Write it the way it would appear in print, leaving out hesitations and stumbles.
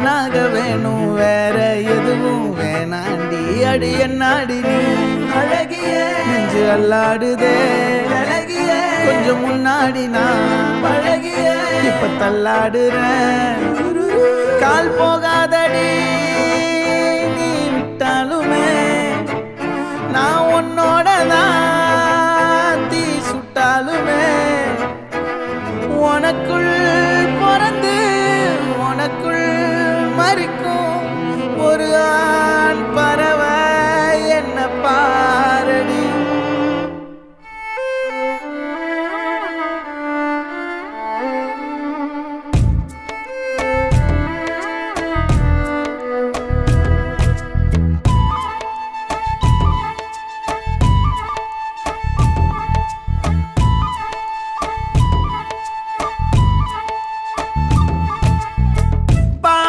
ஒன்னாக வேணும் வேற எதுவும் வேணாண்டி அடி என்னாடி நீ அழகிய நெஞ்சு அல்லாடுதே அழகிய கொஞ்சம் முன்னாடி நான் பழகிய இப்ப தள்ளாடுறேன் கால் போகாதடி நீ விட்டாலுமே நான் உன்னோட தான் தீ சுட்டாலுமே உனக்குள் பிறந்து உனக்குள் மறிக்கும் ஒரு